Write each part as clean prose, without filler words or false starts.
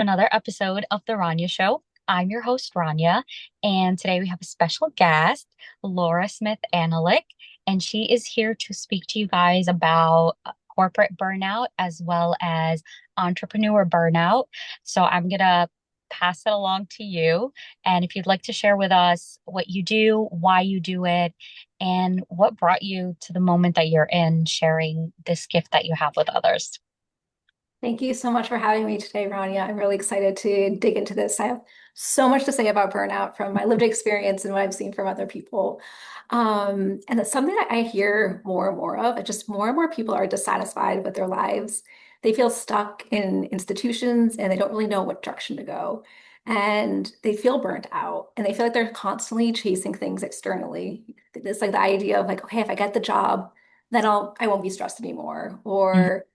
another episode of The Rania Show. I'm your host, Rania, and today we have a special guest, Laura Smith Anolik, and she is here to speak to you guys about corporate burnout as well as entrepreneur burnout. So I'm gonna pass it along to you. And if you'd like to share with us what you do, why you do it, and what brought you to the moment that you're in, sharing this gift that you have with others. Thank you so much for having me today, Rania. I'm really excited to dig into this. I have so much to say about burnout from my lived experience and what I've seen from other people. And it's something that I hear more and more of. Just more and more people are dissatisfied with their lives. They feel stuck in institutions and they don't really know what direction to go. And they feel burnt out and they feel like they're constantly chasing things externally. It's like the idea of like, okay, if I get the job, then I won't be stressed anymore. Mhm. Or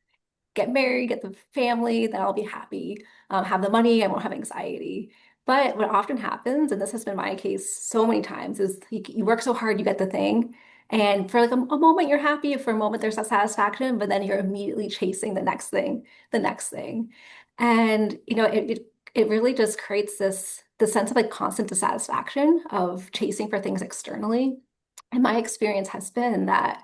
get married, get the family, then I'll be happy. Have the money, I won't have anxiety. But what often happens, and this has been my case so many times, is you work so hard, you get the thing, and for like a moment you're happy, for a moment there's that satisfaction, but then you're immediately chasing the next thing, the next thing. And it really just creates this sense of like constant dissatisfaction of chasing for things externally. And my experience has been that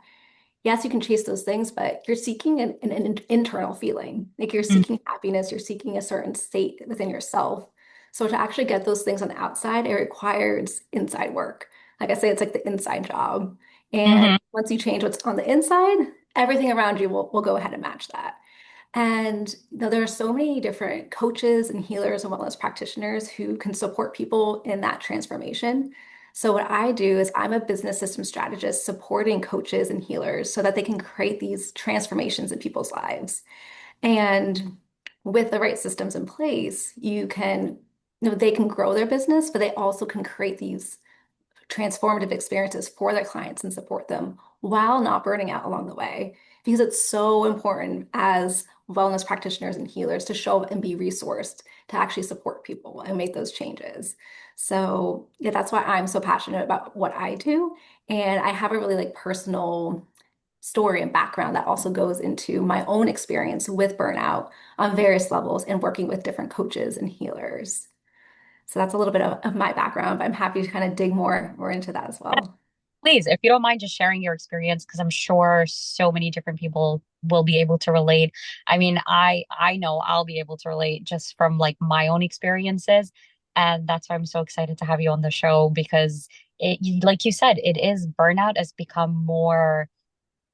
yes, you can chase those things, but you're seeking an internal feeling. Like you're Mhm. seeking happiness, you're seeking a certain state within yourself. So to actually get those things on the outside, it requires inside work. Like I say, it's like the inside job. And Mhm. once you change what's on the inside, everything around you will go ahead and match that. And there are so many different coaches and healers and wellness practitioners who can support people in that transformation. So, what I do is I'm a business system strategist supporting coaches and healers so that they can create these transformations in people's lives. And with the right systems in place, they can grow their business, but they also can create these transformative experiences for their clients and support them while not burning out along the way. Because it's so important as wellness practitioners and healers to show up and be resourced to actually support people and make those changes. So, yeah, that's why I'm so passionate about what I do. And I have a really like personal story and background that also goes into my own experience with burnout on various levels and working with different coaches and healers. So that's a little bit of my background, but I'm happy to kind of dig more into that as well. Please, if you don't mind just sharing your experience, because I'm sure so many different people will be able to relate. I mean, I know I'll be able to relate just from like my own experiences, and that's why I'm so excited to have you on the show because like you said, it is burnout has become more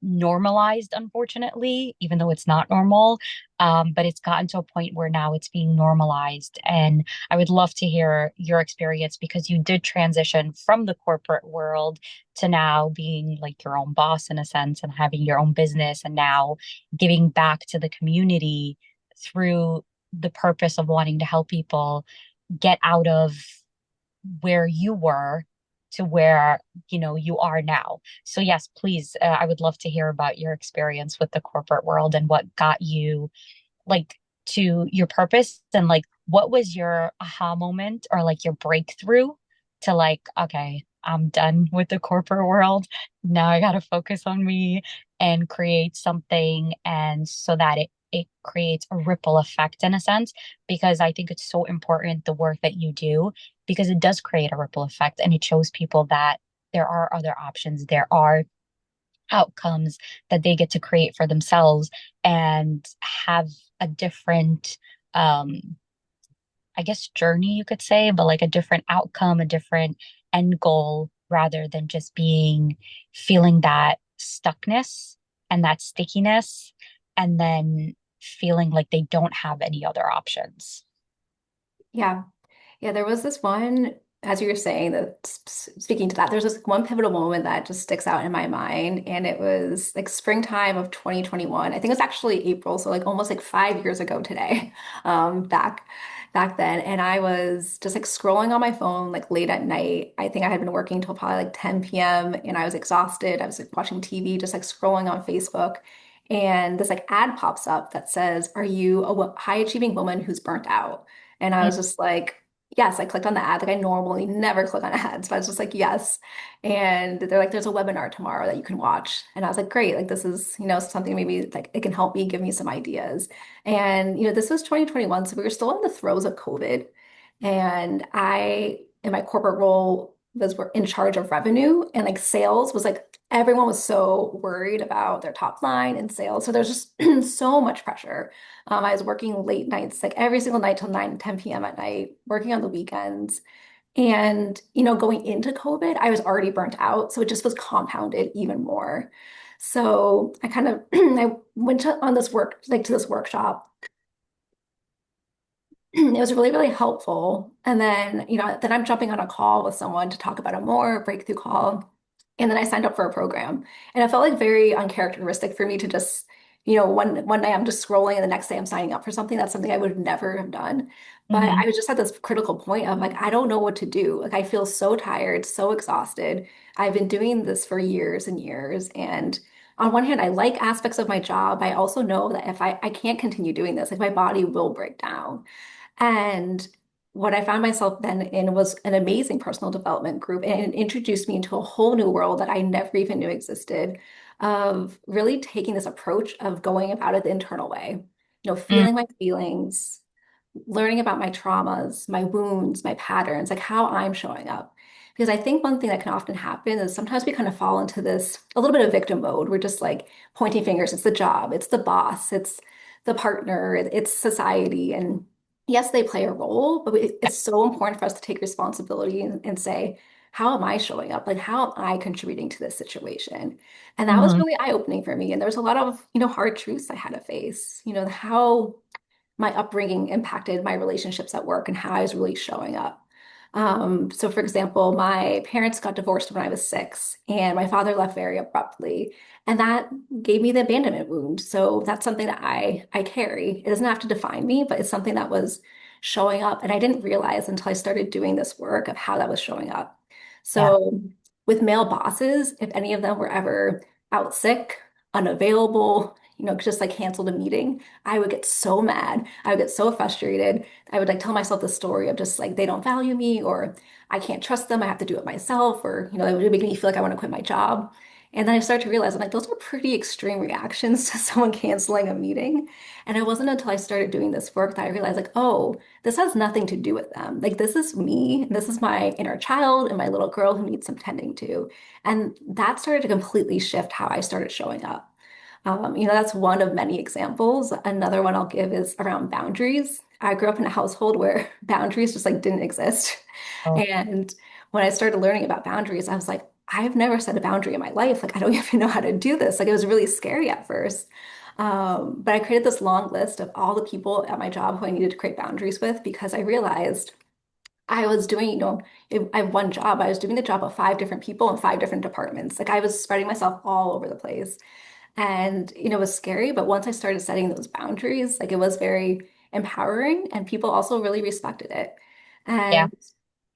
normalized, unfortunately, even though it's not normal. But it's gotten to a point where now it's being normalized. And I would love to hear your experience because you did transition from the corporate world to now being like your own boss in a sense and having your own business and now giving back to the community through the purpose of wanting to help people get out of where you were to where you are now. So yes, please, I would love to hear about your experience with the corporate world and what got you like to your purpose and like what was your aha moment or like your breakthrough to like, okay, I'm done with the corporate world. Now I got to focus on me and create something and so that it creates a ripple effect in a sense because I think it's so important the work that you do because it does create a ripple effect and it shows people that there are other options. There are outcomes that they get to create for themselves and have a different um I guess journey you could say, but like a different outcome, a different end goal rather than just being feeling that stuckness and that stickiness and then feeling like they don't have any other options. Yeah. Yeah, there was this one, as you were saying, that speaking to that, there's this one pivotal moment that just sticks out in my mind. And it was like springtime of 2021. I think it was actually April, so like almost like 5 years ago today, back then. And I was just like scrolling on my phone like late at night. I think I had been working till probably like 10 p.m. and I was exhausted. I was like watching TV, just like scrolling on Facebook. And this like ad pops up that says, "Are you a high achieving woman who's burnt out?" And I was just like, yes, I clicked on the ad. Like I normally never click on ads, but I was just like, yes. And they're like, there's a webinar tomorrow that you can watch. And I was like, great. Like this is, something maybe like it can help me give me some ideas. And, this was 2021. So we were still in the throes of COVID. And I, in my corporate role, was in charge of revenue and like sales was like everyone was so worried about their top line and sales. So there's just so much pressure. I was working late nights, like every single night till 9, 10 p.m. at night, working on the weekends. And, going into COVID, I was already burnt out. So it just was compounded even more. So I kind of I went on this work, like to this workshop. It was really, really helpful. And then, then I'm jumping on a call with someone to talk about a more breakthrough call. And then I signed up for a program. And it felt like very uncharacteristic for me to just, one day I'm just scrolling and the next day I'm signing up for something. That's something I would never have done. But Hmm. I was just at this critical point of like, I don't know what to do. Like I feel so tired, so exhausted. I've been doing this for years and years. And on one hand, I like aspects of my job. I also know that if I can't continue doing this, like my body will break down. And what I found myself then in was an amazing personal development group, and it introduced me into a whole new world that I never even knew existed of really taking this approach of going about it the internal way, feeling my feelings, learning about my traumas, my wounds, my patterns, like how I'm showing up. Because I think one thing that can often happen is sometimes we kind of fall into this a little bit of victim mode. We're just like pointing fingers. It's the job, it's the boss, it's the partner, it's society. And yes, they play a role, but it's so important for us to take responsibility and say, how am I showing up? Like, how am I contributing to this situation? And that was Hmm. really eye-opening for me. And there was a lot of, hard truths I had to face, how my upbringing impacted my relationships at work and how I was really showing up. So, for example, my parents got divorced when I was 6, and my father left very abruptly, and that gave me the abandonment wound. So that's something that I carry. It doesn't have to define me, but it's something that was showing up, and I didn't realize until I started doing this work of how that was showing up. Yeah. So, with male bosses, if any of them were ever out sick, unavailable, just like canceled a meeting, I would get so mad. I would get so frustrated. I would like tell myself the story of just like they don't value me or I can't trust them. I have to do it myself, or it would make me feel like I want to quit my job. And then I started to realize I'm like, those are pretty extreme reactions to someone canceling a meeting. And it wasn't until I started doing this work that I realized like, oh, this has nothing to do with them. Like this is me, this is my inner child and my little girl who needs some tending to. And that started to completely shift how I started showing up. That's one of many examples. Another one I'll give is around boundaries. I grew up in a household where boundaries just like didn't exist. Oh, And when I started learning about boundaries, I was like, I've never set a boundary in my life. Like, I don't even know how to do this. Like, it was really scary at first. But I created this long list of all the people at my job who I needed to create boundaries with because I realized I was doing, I have one job. I was doing the job of 5 different people in 5 different departments. Like, I was spreading myself all over the place. And, it was scary, but once I started setting those boundaries, like it was very empowering and people also really respected it. yeah. And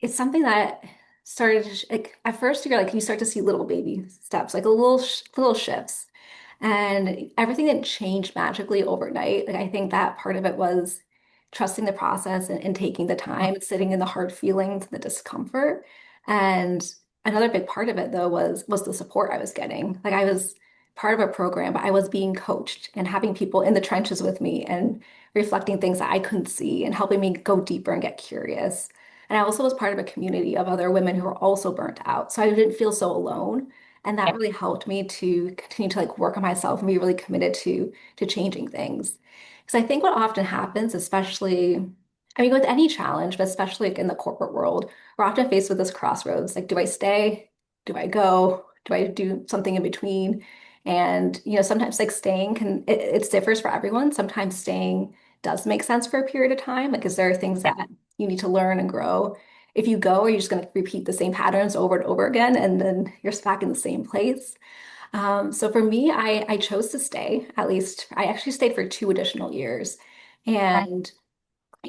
it's something that started like at first you're like you start to see little baby steps, like a little shifts. And everything didn't change magically overnight. Like I think that part of it was trusting the process and taking the time, sitting in the hard feelings, the discomfort. And another big part of it though was the support I was getting. Like I was part of a program, but I was being coached and having people in the trenches with me and reflecting things that I couldn't see and helping me go deeper and get curious. And I also was part of a community of other women who were also burnt out. So I didn't feel so alone. And that Yeah. really helped me to continue to like work on myself and be really committed to changing things. Because I think what often happens, especially, I mean, with any challenge, but especially like in the corporate world, we're often faced with this crossroads. Like, do I stay? Do I go? Do I do something in between? And, sometimes like staying it differs for everyone. Sometimes staying does make sense for a period of time. Like, is there things Yeah. that you need to learn and grow? If you go, are you just going to repeat the same patterns over and over again, and then you're back in the same place? So for me, I chose to stay. At least I actually stayed for 2 additional years, Okay. and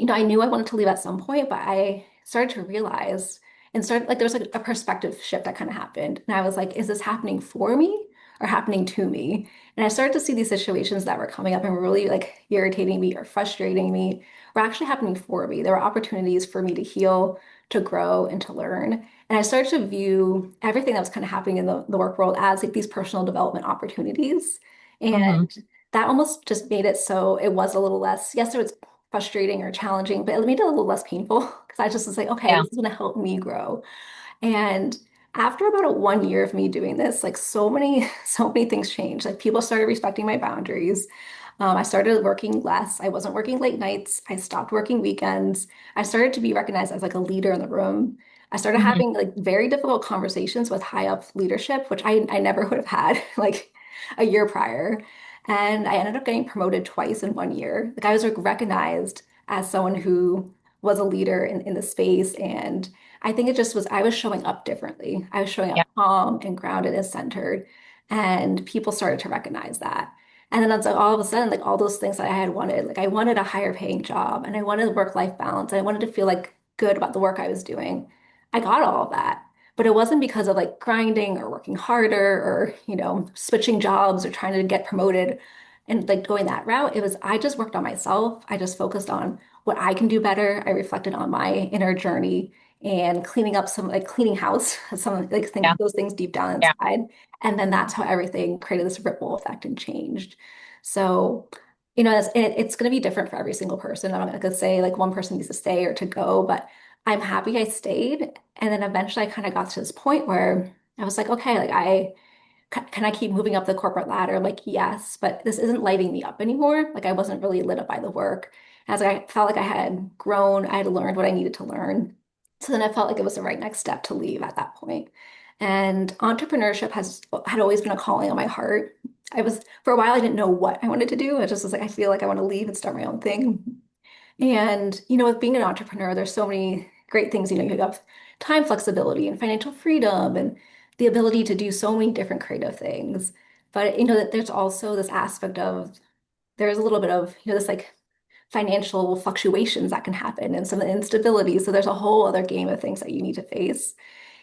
I knew I wanted to leave at some point, but I started to realize and started like there was like a perspective shift that kind of happened, and I was like, is this happening for me? are happening to me. And I started to see these situations that were coming up and were really like irritating me or frustrating me were actually happening for me. There were opportunities for me to heal, to grow, and to learn. And I started to view everything that was kind of happening in the work world as like these personal development opportunities. Hmm. And that almost just made it so it was a little less, yes, it was frustrating or challenging, but it made it a little less painful because I just was like, okay, Yeah. this is going to help me grow. And after about a 1 year of me doing this, like so many, so many things changed. Like people started respecting my boundaries. I started working less. I wasn't working late nights. I stopped working weekends. I started to be recognized as like a leader in the room. I started Hmm. having like very difficult conversations with high up leadership, which I never would have had like a year prior. And I ended up getting promoted twice in 1 year. Like I was like, recognized as someone who was a leader in the space. And I think it just was, I was showing up differently. I was showing Yeah. up calm and grounded and centered. And people started to recognize that. And then it's like all of a sudden, like all those things that I had wanted, like I wanted a higher paying job and I wanted work-life balance and I wanted to feel like good about the work I was doing. I got all of that. But it wasn't because of like grinding or working harder or, switching jobs or trying to get promoted and like going that route. It was, I just worked on myself. I just focused on what I can do better. I reflected on my inner journey and cleaning up some like cleaning house, some like Yeah. those things deep down Yeah. inside. And then that's how everything created this ripple effect and changed. So, it's going to be different for every single person. I'm not going to say like one person needs to stay or to go, but I'm happy I stayed. And then eventually I kind of got to this point where I was like, okay, like can I keep moving up the corporate ladder? Like, yes, but this isn't lighting me up anymore. Like I wasn't really lit up by the work. As I felt like I had grown, I had learned what I needed to learn. So then I felt like it was the right next step to leave at that point. And entrepreneurship had always been a calling on my heart. I was for a while I didn't know what I wanted to do. I just was like, I feel like I want to leave and start my own thing. And, with being an entrepreneur, there's so many great things. You have time flexibility and financial freedom and the ability to do so many different creative things. But, that there's also this aspect of there's a little bit of, this like financial fluctuations that can happen and some instability. So there's a whole other game of things that you need to face.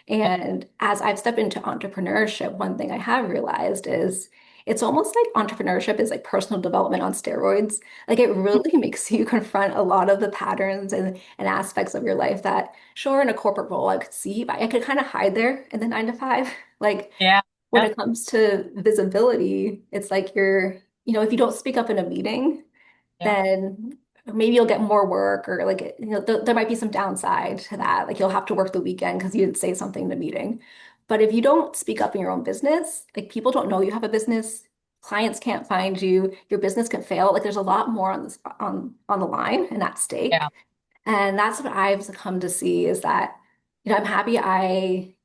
Yeah. And as I've stepped into entrepreneurship, one thing I have realized is it's almost like entrepreneurship is like personal development on steroids. Like it really makes you confront a lot of the patterns and aspects of your life that, sure, in a corporate role I could see, but I could kind of hide there in the 9 to 5. Like Yeah. when it comes to visibility, it's like if you don't speak up in a meeting, Yeah. then maybe you'll get more work or like there might be some downside to that. Like you'll have to work the weekend because you didn't say something in a meeting. But if you don't speak up in your own business, like people don't know you have a business, clients can't find you, your business can fail. Like there's a lot more on this on the line and at Yeah. stake. And that's what I've come to see is that, I'm happy I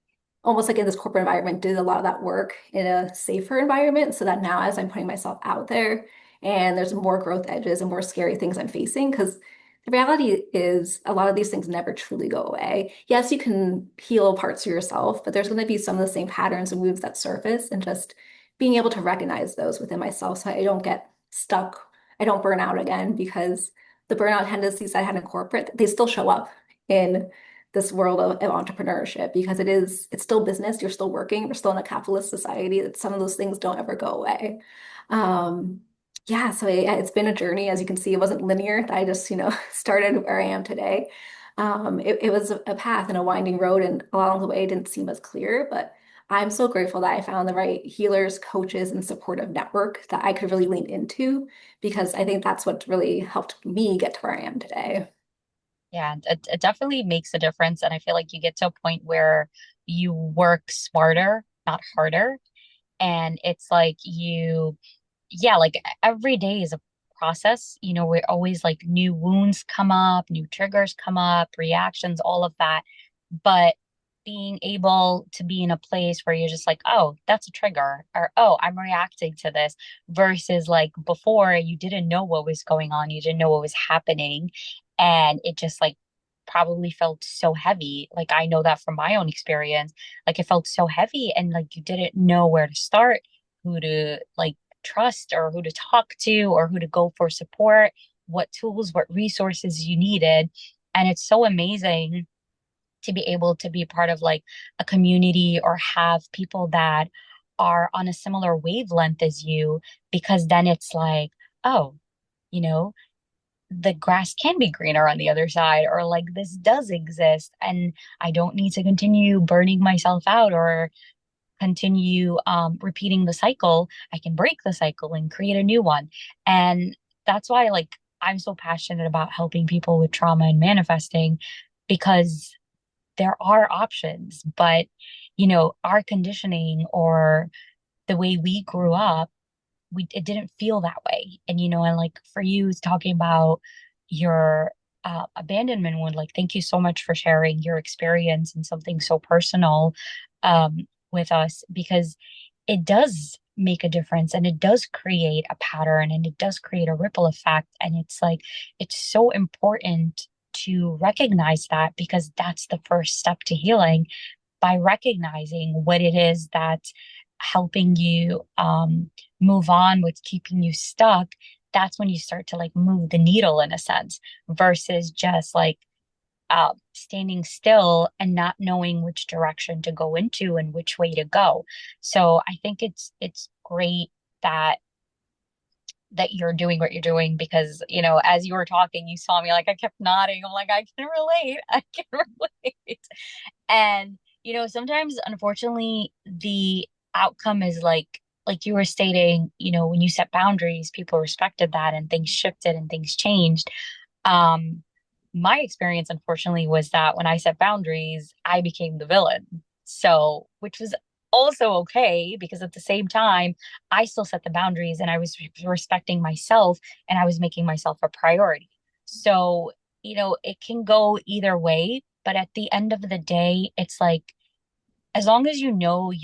almost like in this corporate environment, did a lot of that work in a safer environment so that now as I'm putting myself out there and there's more growth edges and more scary things I'm facing, because the reality is a lot of these things never truly go away. Yes, you can heal parts of yourself, but there's going to be some of the same patterns and moves that surface and just being able to recognize those within myself so I don't get stuck. I don't burn out again because the burnout tendencies I had in corporate, they still show up in this world of entrepreneurship because it's still business. You're still working. We're still in a capitalist society that some of those things don't ever go away. Um, yeah, so it's been a journey. As you can see, it wasn't linear. That I just, started where I am today. It was a path and a winding road, and along the way, it didn't seem as clear, but I'm so grateful that I found the right healers, coaches, and supportive network that I could really lean into because I think that's what really helped me get to where I am today. Yeah, it definitely makes a difference. And I feel like you get to a point where you work smarter, not harder. And it's like yeah, like every day is a process. We're always like new wounds come up, new triggers come up, reactions, all of that. But being able to be in a place where you're just like, oh, that's a trigger, or oh, I'm reacting to this, versus like before you didn't know what was going on, you didn't know what was happening, and it just like probably felt so heavy. Like I know that from my own experience, like it felt so heavy, and like you didn't know where to start, who to like trust, or who to talk to, or who to go for support, what tools, what resources you needed. And it's so amazing to be able to be part of like a community or have people that are on a similar wavelength as you, because then it's like, oh, you know, the grass can be greener on the other side, or like this does exist, and I don't need to continue burning myself out or continue repeating the cycle. I can break the cycle and create a new one. And that's why, like, I'm so passionate about helping people with trauma and manifesting, because there are options, but our conditioning or the way we grew up, it didn't feel that way. And and like for you talking about your abandonment wound, like thank you so much for sharing your experience and something so personal with us, because it does make a difference, and it does create a pattern, and it does create a ripple effect. And it's like it's so important to recognize that, because that's the first step to healing, by recognizing what it is that's helping you move on, what's keeping you stuck. That's when you start to like move the needle in a sense, versus just like standing still and not knowing which direction to go into and which way to go. So I think it's great that you're doing what you're doing, because as you were talking, you saw me like I kept nodding. I'm like, I can relate. I can relate. And sometimes unfortunately the outcome is like you were stating, when you set boundaries, people respected that and things shifted and things changed. Um, my experience, unfortunately, was that when I set boundaries, I became the villain. So, which was also okay, because at the same time, I still set the boundaries and I was respecting myself, and I was making myself a priority. So, it can go either way, but at the end of the day, it's like, as long as you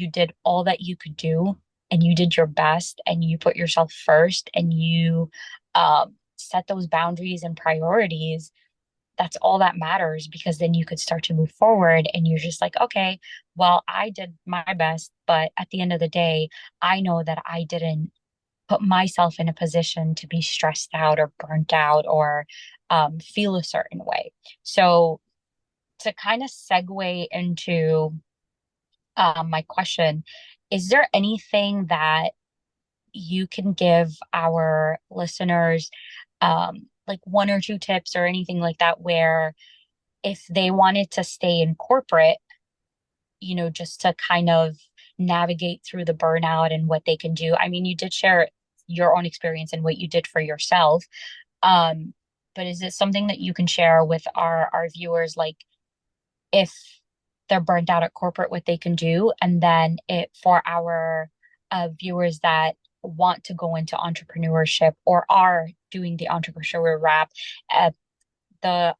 did all that you could do, and you did your best, and you put yourself first, and you set those boundaries and priorities, that's all that matters, because then you could start to move forward, and you're just like, okay, well, I did my best, but at the end of the day, I know that I didn't put myself in a position to be stressed out or burnt out or feel a certain way. So to kind of segue into my question, is there anything that you can give our listeners, like one or two tips or anything like that, where if they wanted to stay in corporate, just to kind of navigate through the burnout and what they can do? I mean, you did share your own experience and what you did for yourself. Um, but is it something that you can share with our viewers, like if they're burnt out at corporate, what they can do? And then it for our viewers that want to go into entrepreneurship or are doing the entrepreneurial wrap, the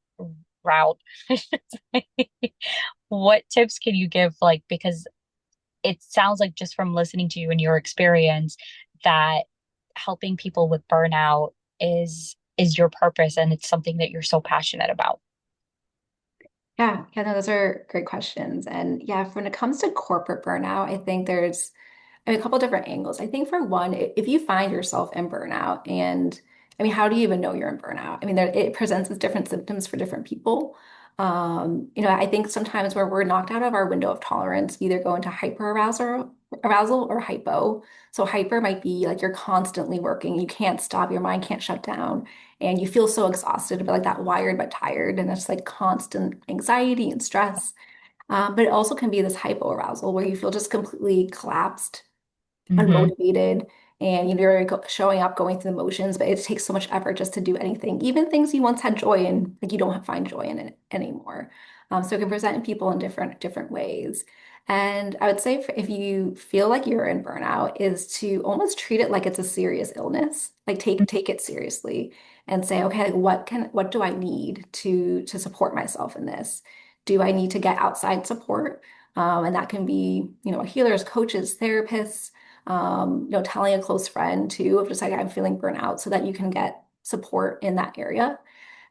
route, what tips can you give? Like, because it sounds like, just from listening to you and your experience, that helping people with burnout is your purpose, and it's something that you're so passionate about. Yeah, no, those are great questions. And yeah, when it comes to corporate burnout, I think there's a couple different angles. I think for one, if you find yourself in burnout, and I mean, how do you even know you're in burnout? I mean, it presents as different symptoms for different people. I think sometimes where we're knocked out of our window of tolerance, we either go into arousal or hypo. So hyper might be like you're constantly working, you can't stop, your mind can't shut down, and you feel so exhausted, but like that wired but tired, and it's like constant anxiety and stress. But it also can be this hypoarousal where you feel just completely collapsed, Mm-hmm. unmotivated, and you're showing up, going through the motions, but it takes so much effort just to do anything, even things you once had joy in, like you don't find joy in it anymore. So it can present people in different ways. And I would say if you feel like you're in burnout, is to almost treat it like it's a serious illness, like take it seriously and say, okay, like what do I need to support myself in this? Do I need to get outside support? And that can be, healers, coaches, therapists, telling a close friend too, of just like, I'm feeling burnt out, so that you can get support in that area.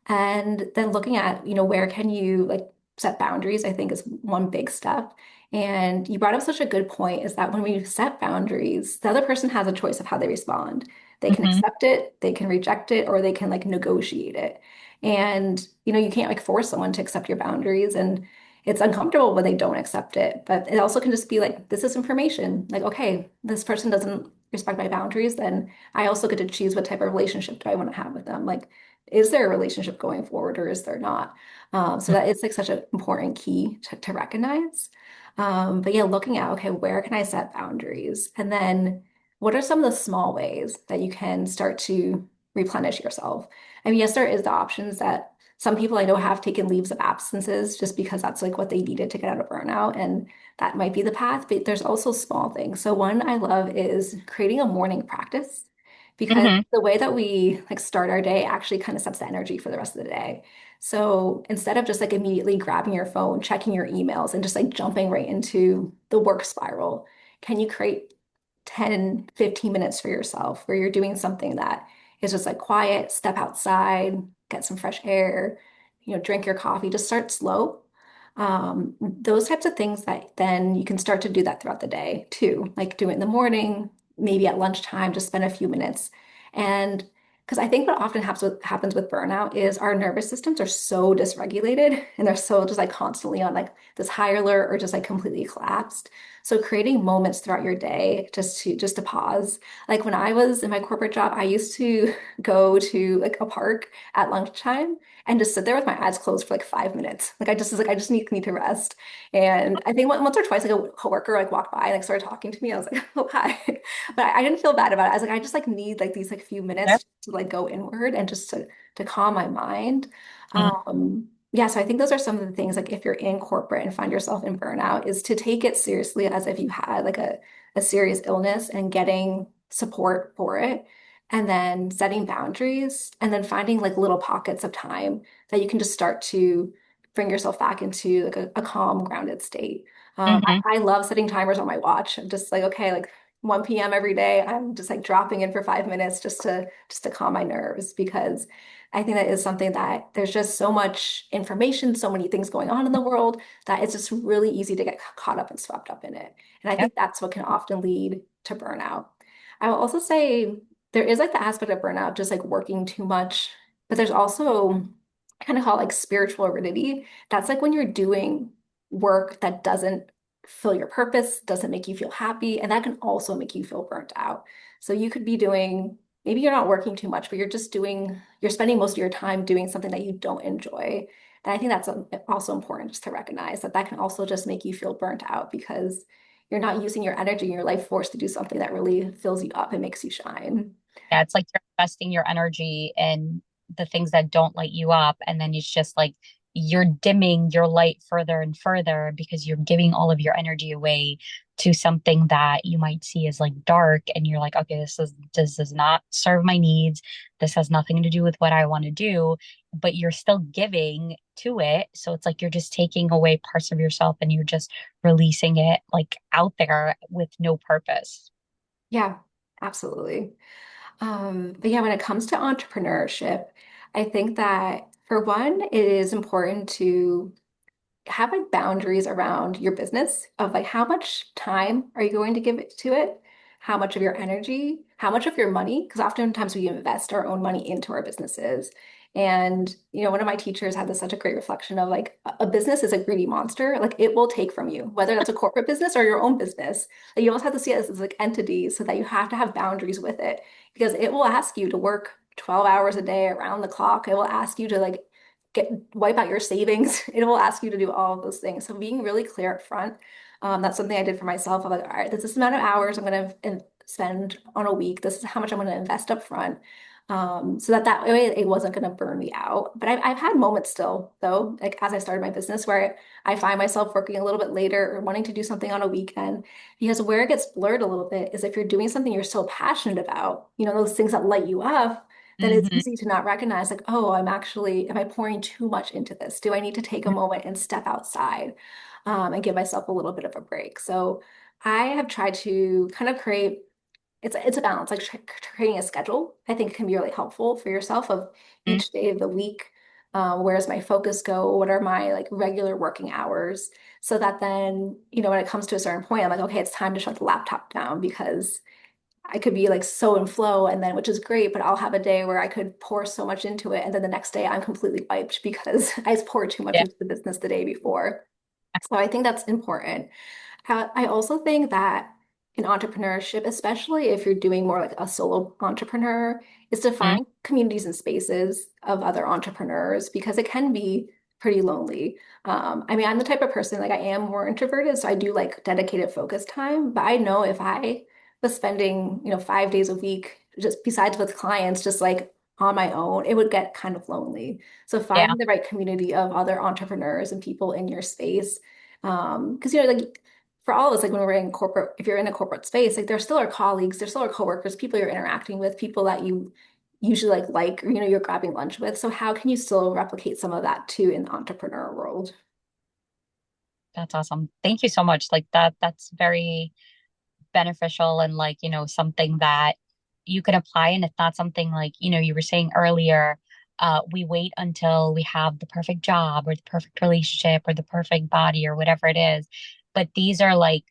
And then looking at, where can you like set boundaries, I think is one big step. And you brought up such a good point, is that when we set boundaries, the other person has a choice of how they respond. They can Mm-hmm. accept it, they can reject it, or they can like negotiate it. And, you can't like force someone to accept your boundaries. And it's uncomfortable when they don't accept it. But it also can just be like, this is information. Like, okay, this person doesn't respect my boundaries, then I also get to choose what type of relationship do I want to have with them. Like, is there a relationship going forward or is there not? So that is like such an important key to recognize. But yeah, looking at, okay, where can I set boundaries? And then what are some of the small ways that you can start to replenish yourself? I mean, yes, there is the options that some people I know have taken leaves of absences just because that's like what they needed to get out of burnout. And that might be the path, but there's also small things. So one I love is creating a morning practice because Hmm. the way that we like start our day actually kind of sets the energy for the rest of the day. So instead of just like immediately grabbing your phone, checking your emails, and just like jumping right into the work spiral, can you create 10, 15 minutes for yourself where you're doing something that is just like quiet, step outside, get some fresh air, drink your coffee, just start slow. Those types of things that then you can start to do that throughout the day too, like do it in the morning, maybe at lunchtime, just spend a few minutes. And because I think what often happens with burnout is our nervous systems are so dysregulated and they're so just like constantly on like this high alert or just like completely collapsed. So creating moments throughout your day just to pause. Like when I was in my corporate job, I used to go to like a park at lunchtime and just sit there with my eyes closed for like 5 minutes. Like I just was like, I just need to rest. And I think once or twice, like a coworker like walked by and like started talking to me. I was like, oh hi. But I didn't feel bad about it. I was like, I just like need like these like few minutes to like go inward and just to calm my mind. Yeah, so I think those are some of the things like if you're in corporate and find yourself in burnout, is to take it seriously as if you had like a serious illness and getting support for it, and then setting boundaries, and then finding like little pockets of time that you can just start to bring yourself back into like a calm, grounded state. Hmm. I love setting timers on my watch. I'm just like, okay, like 1 p.m. every day, I'm just like dropping in for 5 minutes just to calm my nerves because I think that is something that there's just so much information, so many things going on in the world that it's just really easy to get caught up and swept up in it. And I Yep. think that's what can often lead to burnout. I will also say there is like the aspect of burnout, just like working too much, but there's also kind of called like spiritual aridity. That's like when you're doing work that doesn't fill your purpose, doesn't make you feel happy, and that can also make you feel burnt out. So you could be doing, maybe you're not working too much, but you're spending most of your time doing something that you don't enjoy. And I think that's also important just to recognize that that can also just make you feel burnt out because you're not using your energy and your life force to do something that really fills you up and makes you shine. Yeah, it's like you're investing your energy in the things that don't light you up. And then it's just like you're dimming your light further and further because you're giving all of your energy away to something that you might see as like dark. And you're like, okay, this does not serve my needs. This has nothing to do with what I want to do, but you're still giving to it. So it's like you're just taking away parts of yourself and you're just releasing it like out there with no purpose. Yeah, absolutely. But yeah, when it comes to entrepreneurship, I think that for one, it is important to have like boundaries around your business of like how much time are you going to give it to it, how much of your energy, how much of your money, because oftentimes we invest our own money into our businesses. And one of my teachers had this such a great reflection of like a business is a greedy monster. Like it will take from you, whether that's a corporate business or your own business. Like, you almost have to see it as like entities so that you have to have boundaries with it because it will ask you to work 12 hours a day around the clock. It will ask you to like wipe out your savings. It will ask you to do all of those things. So being really clear up front, that's something I did for myself. I'm like, all right, this is the amount of hours I'm going to spend on a week. This is how much I'm going to invest up front. So that way it wasn't going to burn me out. But I've had moments still, though, like as I started my business, where I find myself working a little bit later or wanting to do something on a weekend. Because where it gets blurred a little bit is if you're doing something you're so passionate about, those things that light you up, then it's Hmm. easy to not recognize like, oh, am I pouring too much into this? Do I need to take a moment and step outside and give myself a little bit of a break? So I have tried to kind of create, it's a balance, like creating a schedule, I think can be really helpful for yourself of each day of the week. Where does my focus go? What are my like regular working hours? So that then, when it comes to a certain point, I'm like, okay, it's time to shut the laptop down because I could be like so in flow and then which is great, but I'll have a day where I could pour so much into it and then the next day I'm completely wiped because I poured too much Yeah. into the business the day before. So I think that's important. I also think that in entrepreneurship, especially if you're doing more like a solo entrepreneur, is to Mm, find communities and spaces of other entrepreneurs because it can be pretty lonely. I mean, I'm the type of person like I am more introverted, so I do like dedicated focus time. But I know if I was spending, 5 days a week just besides with clients, just like on my own, it would get kind of lonely. So yeah, finding the right community of other entrepreneurs and people in your space because like for all of us, like when we're in corporate, if you're in a corporate space, like there still are colleagues, there still are coworkers, people you're interacting with, people that you usually or you're grabbing lunch with. So how can you still replicate some of that too in the entrepreneur world? that's awesome. Thank you so much. Like that's very beneficial and like, something that you can apply. And it's not something like, you were saying earlier, we wait until we have the perfect job or the perfect relationship or the perfect body or whatever it is. But these are like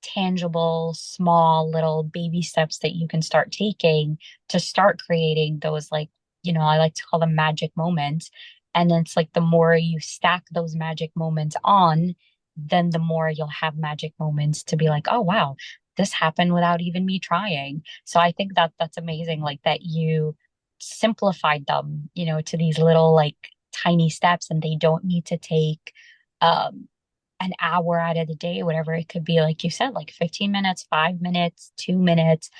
tangible, small little baby steps that you can start taking to start creating those like, I like to call them magic moments. And then it's like the more you stack those magic moments on, then the more you'll have magic moments to be like, oh wow, this happened without even me trying. So I think that that's amazing, like that you simplified them, to these little like tiny steps and they don't need to take um an hour out of the day, whatever it could be, like you said, like 15 minutes, 5 minutes, 2 minutes.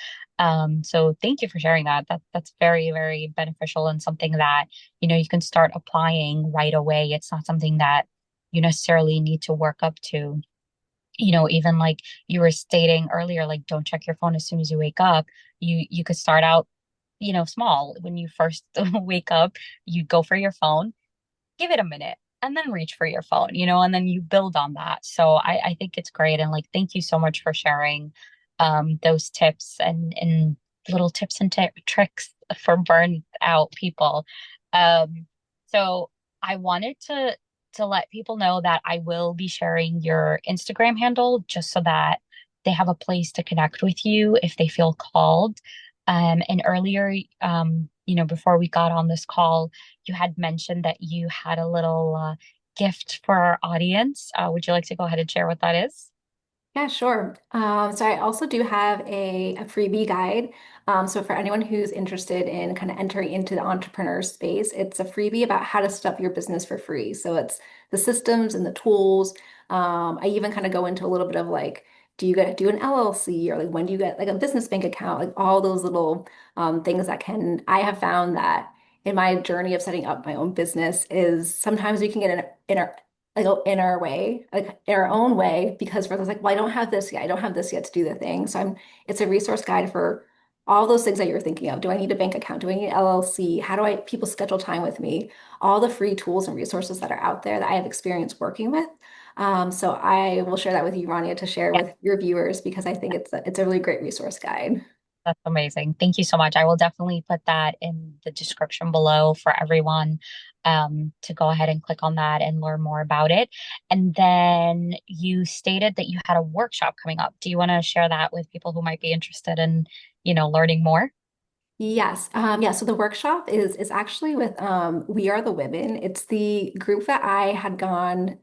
So thank you for sharing that. That's very, very beneficial and something that, you can start applying right away. It's not something that you necessarily need to work up to. Even like you were stating earlier, like don't check your phone as soon as you wake up. You could start out, small. When you first wake up, you go for your phone, give it a minute and then reach for your phone, and then you build on that. So I think it's great. And like, thank you so much for sharing those tips and little tips and tricks for burned out people. So I wanted to let people know that I will be sharing your Instagram handle just so that they have a place to connect with you if they feel called. And earlier, before we got on this call, you had mentioned that you had a little gift for our audience. Would you like to go ahead and share what that is? Yeah, sure. So I also do have a freebie guide. So for anyone who's interested in kind of entering into the entrepreneur space, it's a freebie about how to set up your business for free. So it's the systems and the tools. I even kind of go into a little bit of like, do you get do an LLC or like when do you get like a business bank account? Like all those little things that can. I have found that in my journey of setting up my own business is sometimes we can get in our way, like in our own way, because we're just like, well, I don't have this yet. I don't have this yet to do the thing. So it's a resource guide for all those things that you're thinking of. Do I need a bank account? Do I need an LLC? How do people schedule time with me? All the free tools and resources that are out there that I have experience working with. So I will share that with you, Rania, to share Yeah, with your viewers because I think it's a really great resource guide. that's amazing. Thank you so much. I will definitely put that in the description below for everyone to go ahead and click on that and learn more about it. And then you stated that you had a workshop coming up. Do you want to share that with people who might be interested in, learning more? Yes. Yeah. So the workshop is actually with We Are the Women. It's the group that I had gone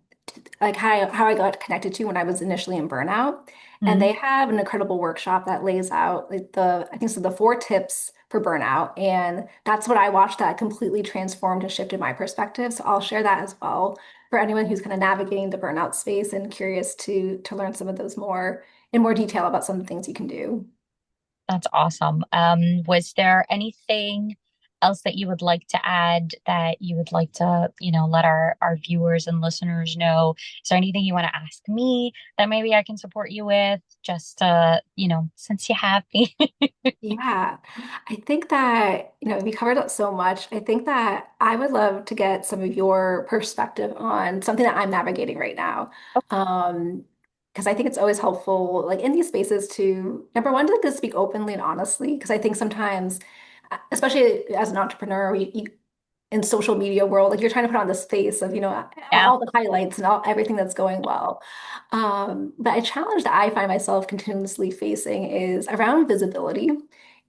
like how I got connected to when I was initially in burnout. And Mhm. they have an incredible workshop that lays out like I think so the 4 tips for burnout. And that's what I watched that completely transformed and shifted my perspective. So I'll share that as well for anyone who's kind of navigating the burnout space and curious to learn some of those more in more detail about some of the things you can do. That's awesome. Was there anything else that you would like to add that you would like to, let our viewers and listeners know? Is there anything you want to ask me that maybe I can support you with? Just since you have me. Yeah, I think that, we covered up so much. I think that I would love to get some of your perspective on something that I'm navigating right now. Um, because I think it's always helpful, like in these spaces to, number one, to speak openly and honestly, because I think sometimes, especially as an entrepreneur, in social media world, like you're trying to put on this face of, Yeah. all the highlights and everything that's going well. But a challenge that I find myself continuously facing is around visibility.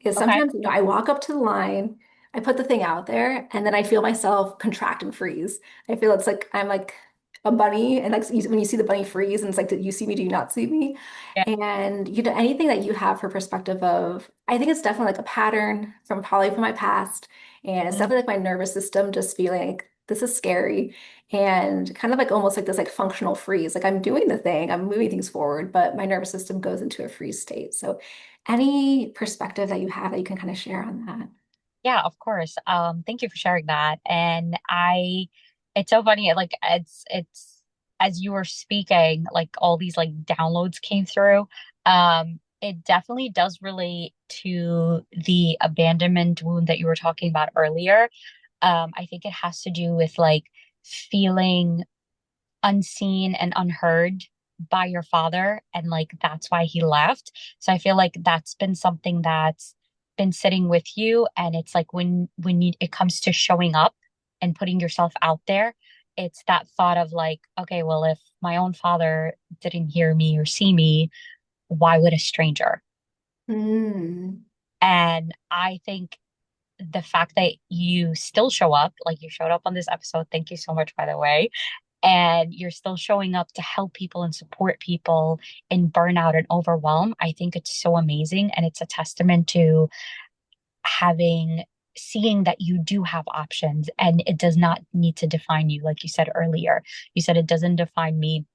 Is Okay. sometimes, I walk up to the line, I put the thing out there, and then I feel myself contract and freeze. I feel it's like I'm like a bunny, and like when you see the bunny freeze and it's like, did you see me, do you not see me? Yeah. And you know, anything that you have for perspective of, I think it's definitely like a pattern from probably from my past. And it's Mhm. definitely like my nervous system just feeling like this is scary, and kind of like almost like this like functional freeze. Like I'm doing the thing, I'm moving things forward, but my nervous system goes into a freeze state. So any perspective that you have that you can kind of share on that? Yeah, of course. Thank you for sharing that. And it's so funny. Like it's as you were speaking, like all these like downloads came through. It definitely does relate to the abandonment wound that you were talking about earlier. I think it has to do with like feeling unseen and unheard by your father, and like that's why he left. So I feel like that's been something that's been sitting with you, and it's like it comes to showing up and putting yourself out there, it's that thought of like, okay, well, if my own father didn't hear me or see me, why would a stranger? Mm. And I think the fact that you still show up, like you showed up on this episode, thank you so much, by the way, and you're still showing up to help people and support people in burnout and overwhelm, I think it's so amazing. And it's a testament to having, seeing that you do have options and it does not need to define you. Like you said earlier, you said it doesn't define me.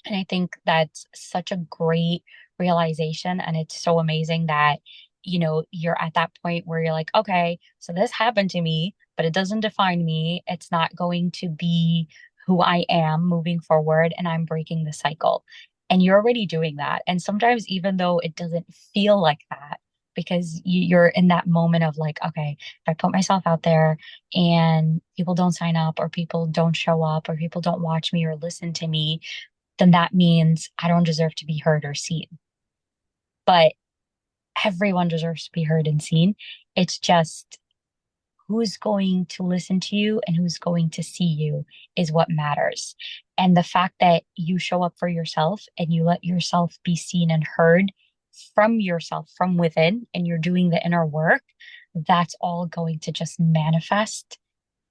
And I think that's such a great realization. And it's so amazing that, you're at that point where you're like, okay, so this happened to me, but it doesn't define me. It's not going to be who I am moving forward. And I'm breaking the cycle. And you're already doing that. And sometimes, even though it doesn't feel like that, because you're in that moment of like, okay, if I put myself out there and people don't sign up or people don't show up or people don't watch me or listen to me, then that means I don't deserve to be heard or seen. But everyone deserves to be heard and seen. It's just who's going to listen to you and who's going to see you is what matters. And the fact that you show up for yourself and you let yourself be seen and heard from yourself, from within, and you're doing the inner work, that's all going to just manifest,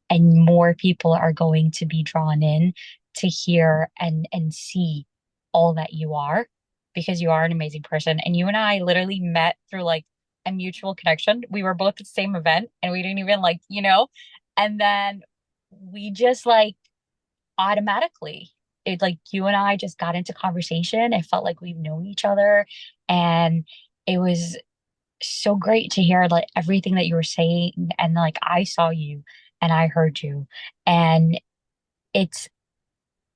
and more people are going to be drawn in to hear and see all that you are, because you are an amazing person. And you and I literally met through like a mutual connection. We were both at the same event and we didn't even like, and then we just like automatically, it like you and I just got into conversation. It felt like we've known each other, and it was so great to hear like everything that you were saying, and like I saw you and I heard you, and it's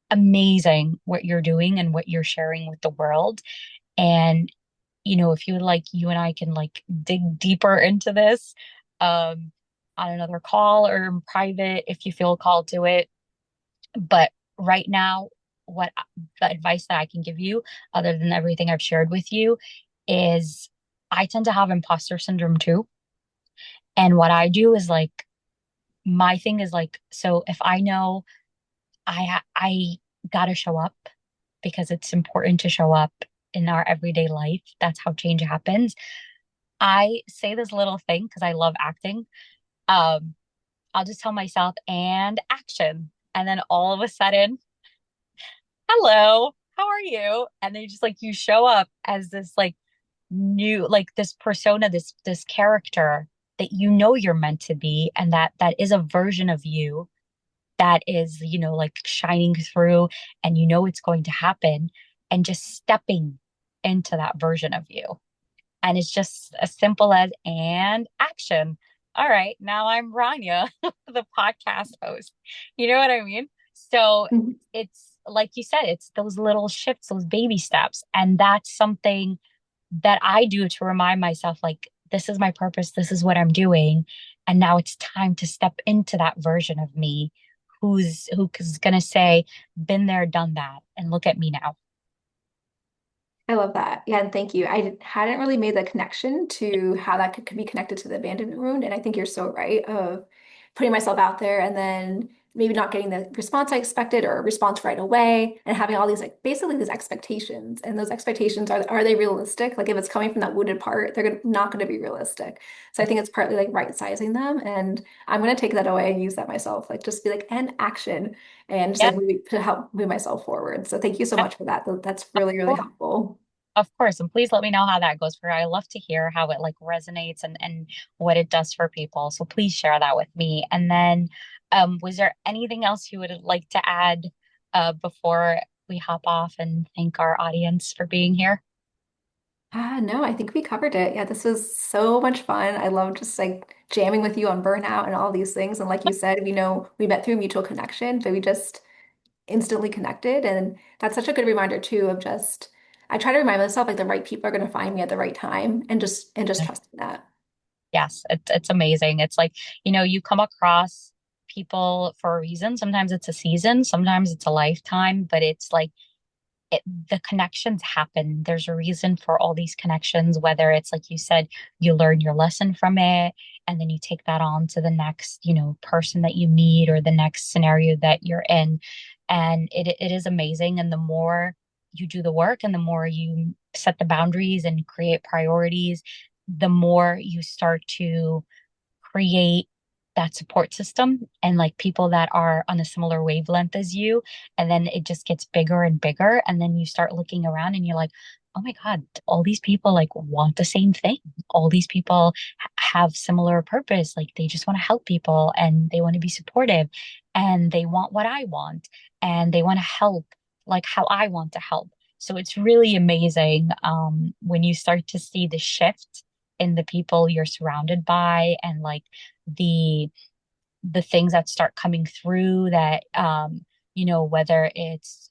amazing what you're doing and what you're sharing with the world. And if you would like, you and I can like dig deeper into this um on another call or in private if you feel called to it. But right now, what the advice that I can give you, other than everything I've shared with you, is I tend to have imposter syndrome too. And what I do is like, my thing is like, so if I know I gotta show up because it's important to show up in our everyday life. That's how change happens. I say this little thing because I love acting. Um, I'll just tell myself and action. And then all of a sudden, hello, how are you? And then just like you show up as this like new, like this persona, this character that you're meant to be, and that is a version of you that is, like shining through, and it's going to happen, and just stepping into that version of you. And it's just as simple as and action. All right, now I'm Rania, the podcast host. You know what I mean? So Mhm. it's like you said, it's those little shifts, those baby steps. And that's something that I do to remind myself, like, this is my purpose, this is what I'm doing. And now it's time to step into that version of me who's gonna say, been there, done that, and look at me now. I love that. Yeah, and thank you. Hadn't really made the connection to how that could be connected to the abandonment wound. And I think you're so right of putting myself out there and then maybe not getting the response I expected or a response right away and having all these like basically these expectations. And those expectations are they realistic? Like if it's coming from that wounded part, not going to be realistic. So I think it's partly like right sizing them. And I'm going to take that away and use that myself. Like just be like, and action and just Yeah, like to help move myself forward. So thank you so yeah, much for that. That's of really, really course. helpful. Of course. And please let me know how that goes for you. I love to hear how it like resonates and what it does for people. So please share that with me. And then was there anything else you would like to add before we hop off and thank our audience for being here? No, I think we covered it. Yeah, this was so much fun. I love just like jamming with you on burnout and all these things. And like you said, we know we met through mutual connection, but we just instantly connected. And that's such a good reminder too of just I try to remind myself like the right people are going to find me at the right time and just trusting that. Yes, it's amazing. It's like, you come across people for a reason. Sometimes it's a season, sometimes it's a lifetime, but it's like the connections happen. There's a reason for all these connections, whether it's like you said, you learn your lesson from it, and then you take that on to the next, person that you meet or the next scenario that you're in. And it is amazing. And the more you do the work and the more you set the boundaries and create priorities, the more you start to create that support system and like people that are on a similar wavelength as you. And then it just gets bigger and bigger. And then you start looking around and you're like, oh my God, all these people like want the same thing. All these people have similar purpose. Like they just want to help people and they want to be supportive and they want what I want and they want to help like how I want to help. So it's really amazing when you start to see the shift in the people you're surrounded by and like the the things that start coming through that whether it's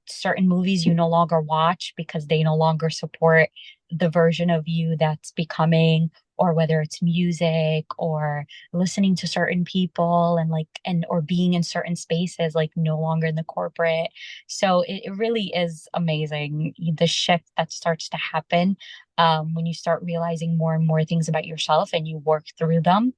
certain movies you no longer watch because they no longer support the version of you that's becoming, or whether it's music or listening to certain people and like and or being in certain spaces like no longer in the corporate. So it really is amazing the shift that starts to happen when you start realizing more and more things about yourself and you work through them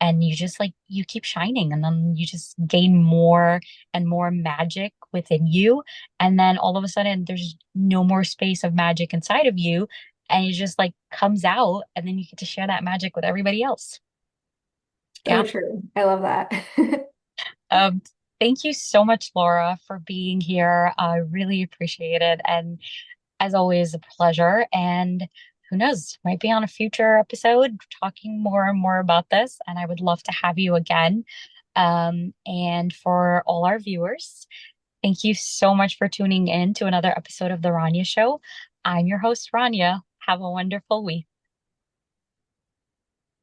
and you just like you keep shining and then you just gain more and more magic within you, and then all of a sudden there's no more space of magic inside of you and it just like comes out and then you get to share that magic with everybody else. So Yeah. true. I love that. um thank you so much, Laura, for being here. I really appreciate it, and as always a pleasure. And who knows, might be on a future episode talking more and more about this, and I would love to have you again. And for all our viewers, thank you so much for tuning in to another episode of The Rania Show. I'm your host, Rania. Have a wonderful week.